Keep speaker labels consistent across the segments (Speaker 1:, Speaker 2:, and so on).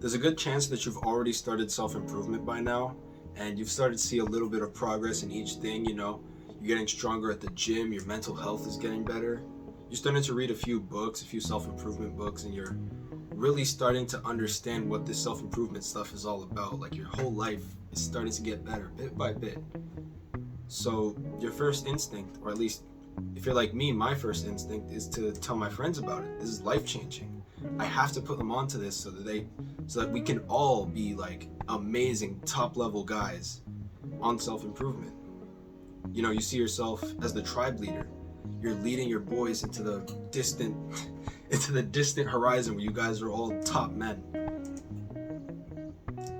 Speaker 1: There's a good chance that you've already started self-improvement by now, and you've started to see a little bit of progress in each thing. You're getting stronger at the gym, your mental health is getting better. You're starting to read a few books, a few self-improvement books, and you're really starting to understand what this self-improvement stuff is all about. Like, your whole life is starting to get better bit by bit. So your first instinct, or at least if you're like me, my first instinct is to tell my friends about it. This is life-changing. I have to put them onto this so that we can all be like amazing top-level guys on self-improvement. You see yourself as the tribe leader. You're leading your boys into the distant horizon where you guys are all top men.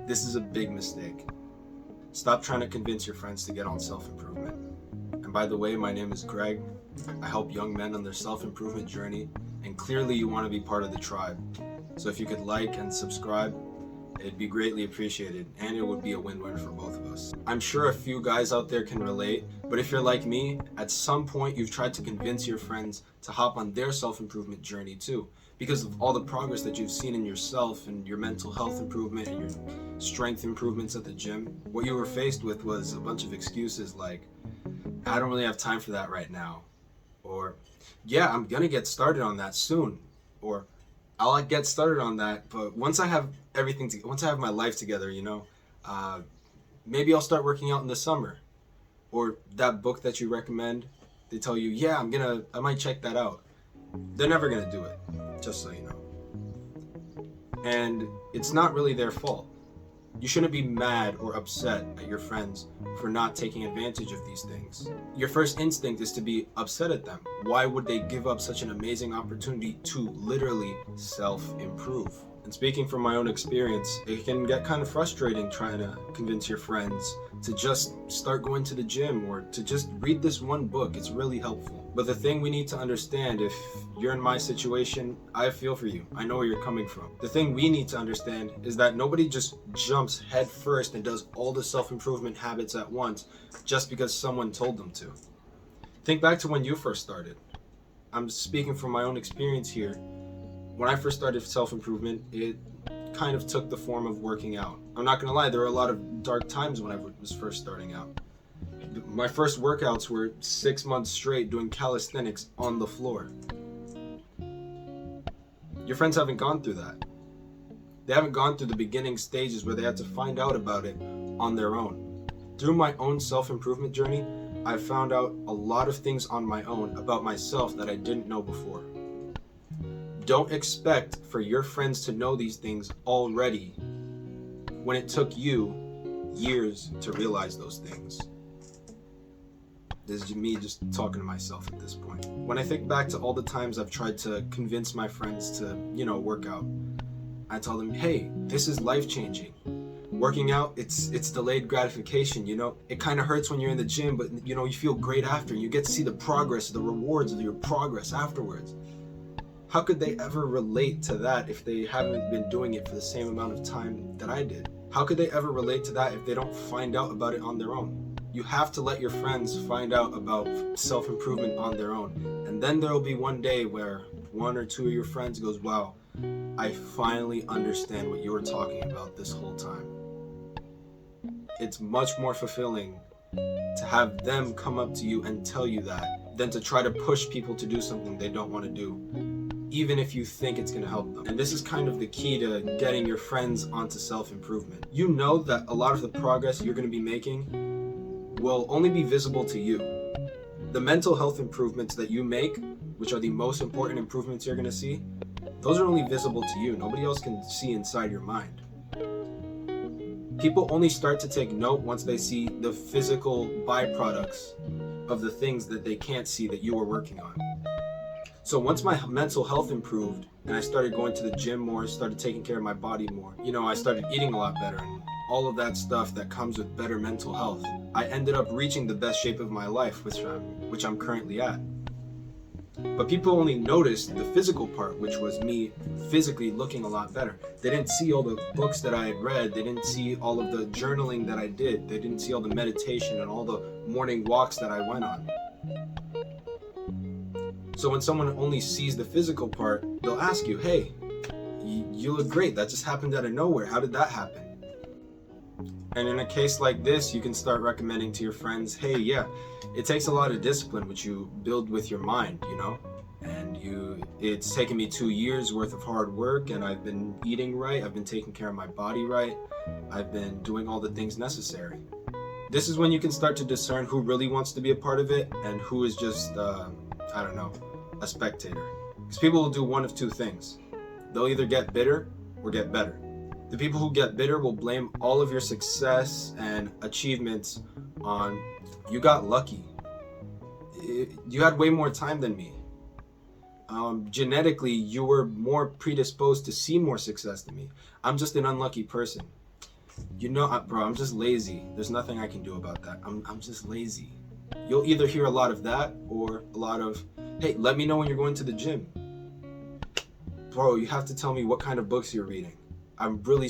Speaker 1: This is a big mistake. Stop trying to convince your friends to get on self-improvement. And by the way, my name is Greg. I help young men on their self-improvement journey, and clearly you want to be part of the tribe. So if you could like and subscribe, it'd be greatly appreciated, and it would be a win-win for both of us. I'm sure a few guys out there can relate, but if you're like me, at some point you've tried to convince your friends to hop on their self-improvement journey too, because of all the progress that you've seen in yourself and your mental health improvement and your strength improvements at the gym. What you were faced with was a bunch of excuses like, I don't really have time for that right now, or yeah, I'm gonna get started on that soon, or I'll get started on that, but once I have once I have my life together, maybe I'll start working out in the summer. Or that book that you recommend, they tell you, yeah, I might check that out. They're never gonna do it, just so you know. And it's not really their fault. You shouldn't be mad or upset at your friends for not taking advantage of these things. Your first instinct is to be upset at them. Why would they give up such an amazing opportunity to literally self-improve? And speaking from my own experience, it can get kind of frustrating trying to convince your friends to just start going to the gym or to just read this one book. It's really helpful. But the thing we need to understand, if you're in my situation, I feel for you. I know where you're coming from. The thing we need to understand is that nobody just jumps head first and does all the self-improvement habits at once just because someone told them to. Think back to when you first started. I'm speaking from my own experience here. When I first started self-improvement, it kind of took the form of working out. I'm not gonna lie, there were a lot of dark times when I was first starting out. My first workouts were 6 months straight doing calisthenics on the floor. Your friends haven't gone through that. They haven't gone through the beginning stages where they had to find out about it on their own. Through my own self-improvement journey, I've found out a lot of things on my own about myself that I didn't know before. Don't expect for your friends to know these things already when it took you years to realize those things. This is me just talking to myself at this point. When I think back to all the times I've tried to convince my friends to, work out, I tell them, hey, this is life-changing. Working out, it's delayed gratification, It kind of hurts when you're in the gym, but, you feel great after. You get to see the progress, the rewards of your progress afterwards. How could they ever relate to that if they haven't been doing it for the same amount of time that I did? How could they ever relate to that if they don't find out about it on their own? You have to let your friends find out about self-improvement on their own. And then there will be one day where one or two of your friends goes, wow, I finally understand what you were talking about this whole time. It's much more fulfilling to have them come up to you and tell you that than to try to push people to do something they don't want to do, even if you think it's going to help them. And this is kind of the key to getting your friends onto self-improvement. You know that a lot of the progress you're going to be making will only be visible to you. The mental health improvements that you make, which are the most important improvements you're going to see, those are only visible to you. Nobody else can see inside your mind. People only start to take note once they see the physical byproducts of the things that they can't see that you are working on. So once my mental health improved and I started going to the gym more, started taking care of my body more, I started eating a lot better and all of that stuff that comes with better mental health, I ended up reaching the best shape of my life, which I'm currently at. But people only noticed the physical part, which was me physically looking a lot better. They didn't see all the books that I had read. They didn't see all of the journaling that I did. They didn't see all the meditation and all the morning walks that I went on. So when someone only sees the physical part, they'll ask you, hey, you look great. That just happened out of nowhere. How did that happen? And in a case like this, you can start recommending to your friends, hey, yeah, it takes a lot of discipline, which you build with your mind, you know? And it's taken me 2 years worth of hard work, and I've been eating right. I've been taking care of my body right. I've been doing all the things necessary. This is when you can start to discern who really wants to be a part of it and who is just, I don't know, a spectator. Because people will do one of two things. They'll either get bitter or get better. The people who get bitter will blame all of your success and achievements on, you got lucky. You had way more time than me. Genetically, you were more predisposed to see more success than me. I'm just an unlucky person. You know, bro, I'm just lazy. There's nothing I can do about that. I'm just lazy. You'll either hear a lot of that or a lot of, hey, let me know when you're going to the gym. Bro, you have to tell me what kind of books you're reading. I'm really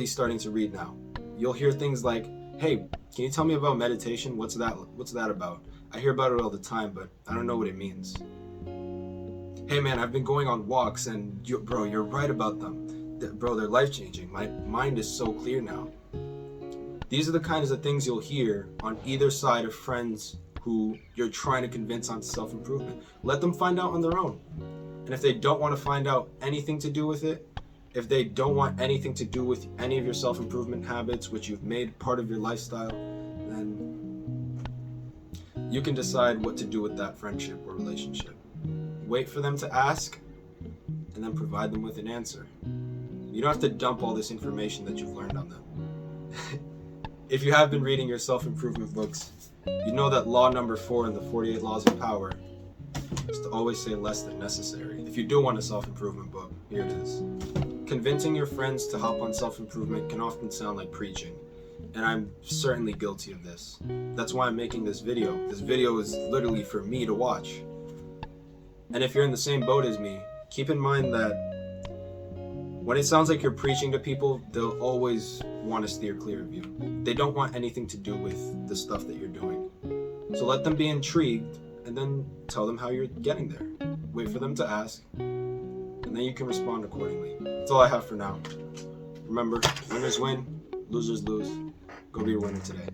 Speaker 1: starting to read now. You'll hear things like, hey, can you tell me about meditation? What's that about? I hear about it all the time, but I don't know what it means. Hey man, I've been going on walks and bro, you're right about them. Bro, they're life-changing. My mind is so clear now. These are the kinds of things you'll hear on either side of friends who you're trying to convince on self-improvement. Let them find out on their own. And if they don't want to find out anything to do with it, if they don't want anything to do with any of your self-improvement habits, which you've made part of your lifestyle, then you can decide what to do with that friendship or relationship. Wait for them to ask, and then provide them with an answer. You don't have to dump all this information that you've learned on them. If you have been reading your self-improvement books, you know that law number 4 in the 48 Laws of Power is to always say less than necessary. If you do want a self-improvement book, here it is. Convincing your friends to hop on self-improvement can often sound like preaching, and I'm certainly guilty of this. That's why I'm making this video. This video is literally for me to watch. And if you're in the same boat as me, keep in mind that when it sounds like you're preaching to people, they'll always want to steer clear of you. They don't want anything to do with the stuff that you're doing. So let them be intrigued and then tell them how you're getting there. Wait for them to ask, and then you can respond accordingly. That's all I have for now. Remember, winners win, losers lose. Go be a winner today.